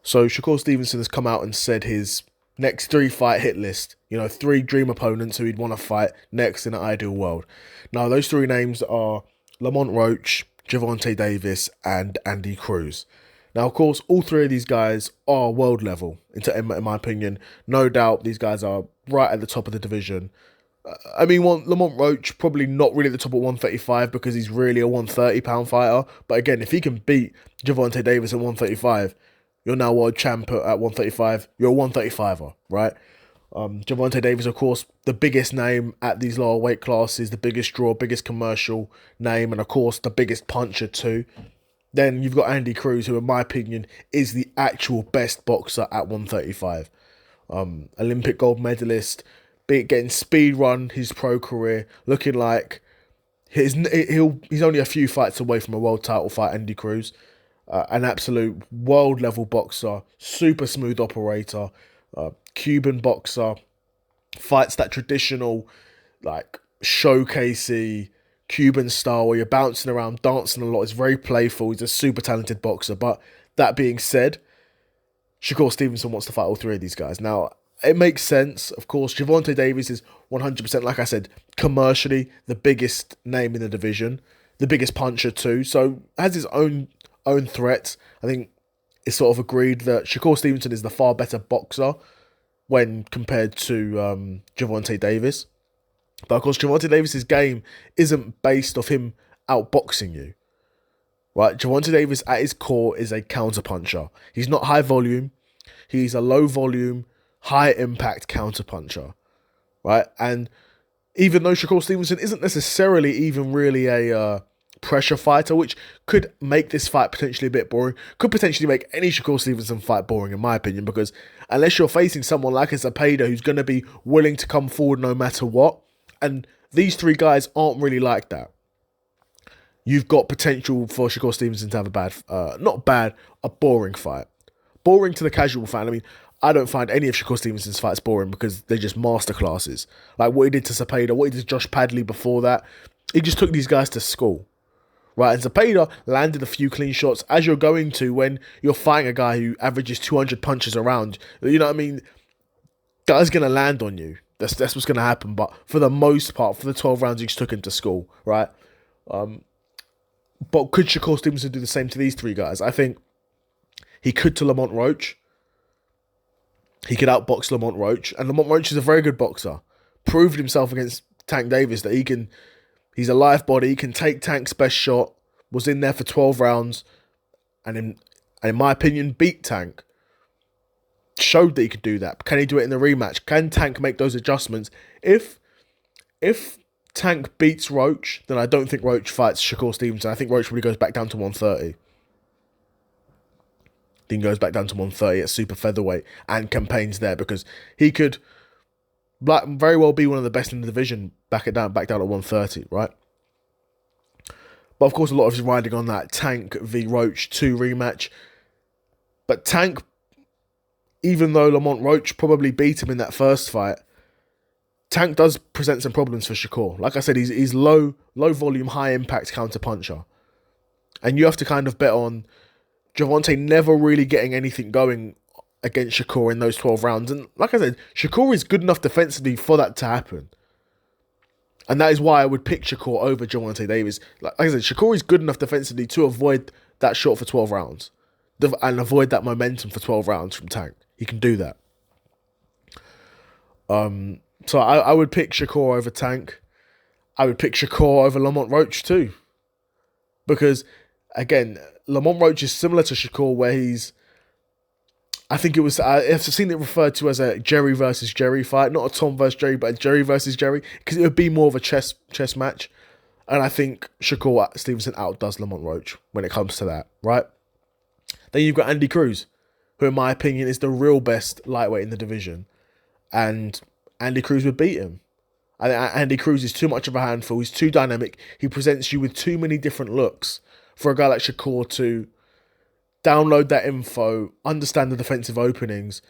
So Shakur Stevenson has come out and said his next 3 fight hit list. 3 dream opponents who he'd want to fight next in an ideal world. Now those 3 names are Lamont Roach, Gervonta Davis, and Andy Cruz. Now, of course, all 3 of these guys are world level. In my opinion, no doubt these guys are right at the top of the division. Lamont Roach probably not really at the top at 135 because he's really a 130-pound fighter. But again, if he can beat Gervonta Davis at 135, you're now world champ at 135. You're a 135er, right? Gervonta Davis, of course, the biggest name at these lower weight classes, the biggest draw, biggest commercial name, and of course, the biggest puncher too. Then you've got Andy Cruz, who in my opinion is the actual best boxer at 135. Olympic gold medalist, getting speed run his pro career, looking like he's only a few fights away from a world title fight. Andy Cruz, an absolute world level boxer, super smooth operator, Cuban boxer, fights that traditional like showcasey Cuban style where you're bouncing around, dancing a lot. It's very playful. He's a super talented boxer. But that being said, Shakur Stevenson wants to fight all 3 of these guys. Now, it makes sense. Of course, Gervonta Davis is 100%, like I said, commercially the biggest name in the division, the biggest puncher too. So has his own threats. I think it's sort of agreed that Shakur Stevenson is the far better boxer when compared to Gervonta Davis. But of course, Gervonta Davis's game isn't based off him outboxing you, right? Gervonta Davis at his core is a counterpuncher. He's not high volume. He's a low volume, high impact counterpuncher, right? And even though Shakur Stevenson isn't necessarily even really a pressure fighter, which could make this fight potentially a bit boring, could potentially make any Shakur Stevenson fight boring in my opinion, because unless you're facing someone like a Zepeda who's going to be willing to come forward no matter what, and these 3 guys aren't really like that, you've got potential for Shakur Stevenson to have a boring fight. Boring to the casual fan. I don't find any of Shakur Stevenson's fights boring because they're just masterclasses. Like what he did to Zepeda, what he did to Josh Padley before that. He just took these guys to school. Right, and Zepeda landed a few clean shots, as you're going to when you're fighting a guy who averages 200 punches around. You know what I mean? Guy's going to land on you. That's what's going to happen. But for the most part, for the 12 rounds, he just took him to school, right? But could Shakur Stevenson do the same to these 3 guys? I think he could to Lamont Roach. He could outbox Lamont Roach. And Lamont Roach is a very good boxer. Proved himself against Tank Davis that he's a live body, he can take Tank's best shot, was in there for 12 rounds, and in my opinion, beat Tank. Showed that he could do that. Can he do it in the rematch? Can Tank make those adjustments? If Tank beats Roach, then I don't think Roach fights Shakur Stevenson. I think Roach really goes back down to 130. Then goes back down to 130 at super featherweight and campaigns there, because he could very well be one of the best in the division back down at 130, right? But of course, a lot of is riding on that Tank v Roach 2 rematch. But Tank, even though Lamont Roach probably beat him in that first fight, Tank does present some problems for Shakur. Like I said, he's low volume, high impact counter puncher. And you have to kind of bet on Gervonta never really getting anything going against Shakur in those 12 rounds. And like I said, Shakur is good enough defensively for that to happen. And that is why I would pick Shakur over Gervonta Davis. Like I said, Shakur is good enough defensively to avoid that shot for 12 rounds. And avoid that momentum for 12 rounds from Tank. He can do that. So I would pick Shakur over Tank. I would pick Shakur over Lamont Roach too. Because, again, Lamont Roach is similar to Shakur where he's... I think it was... I've seen it referred to as a Jerry versus Jerry fight. Not a Tom versus Jerry, but a Jerry versus Jerry. Because it would be more of a chess match. And I think Shakur Stevenson outdoes Lamont Roach when it comes to that, right? Then you've got Andy Cruz, who in my opinion is the real best lightweight in the division. And Andy Cruz would beat him. I think Andy Cruz is too much of a handful. He's too dynamic. He presents you with too many different looks for a guy like Shakur to download that info, understand the defensive openings,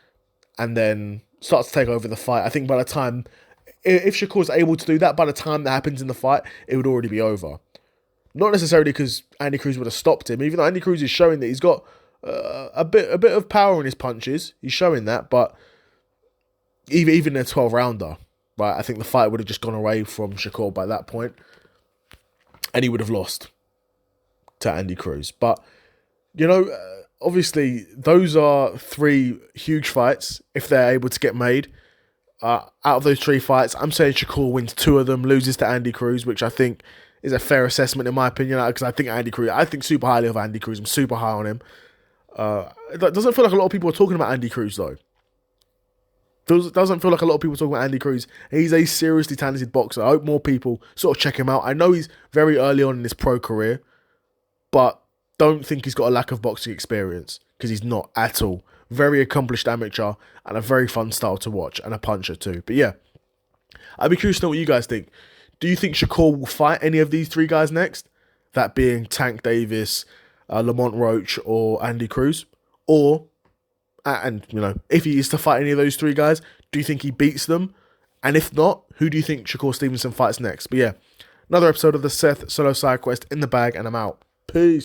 and then start to take over the fight. I think by the time, if Shakur's able to do that, by the time that happens in the fight, it would already be over. Not necessarily because Andy Cruz would have stopped him, even though Andy Cruz is showing that he's got a bit of power in his punches. He's showing that, but even a 12-rounder, right? I think the fight would have just gone away from Shakur by that point, and he would have lost to Andy Cruz. But obviously, those are three huge fights if they're able to get made. Out of those three fights, I'm saying Shakur wins two of them, loses to Andy Cruz, which I think is a fair assessment in my opinion, because I think super highly of Andy Cruz. I'm super high on him. It doesn't feel like a lot of people are talking about Andy Cruz, though. Doesn't feel like a lot of people talking about Andy Cruz. He's a seriously talented boxer. I hope more people sort of check him out. I know he's very early on in his pro career, but don't think he's got a lack of boxing experience, because he's not at all. Very accomplished amateur and a very fun style to watch, and a puncher too. But yeah, I'd be curious to know what you guys think. Do you think Shakur will fight any of these three guys next? That being Tank Davis, Lamont Roach, or Andy Cruz? Or, and if he is to fight any of those three guys, do you think he beats them? And if not, who do you think Shakur Stevenson fights next? But yeah, another episode of the Seth Solo Side Quest in the bag, and I'm out. Peace.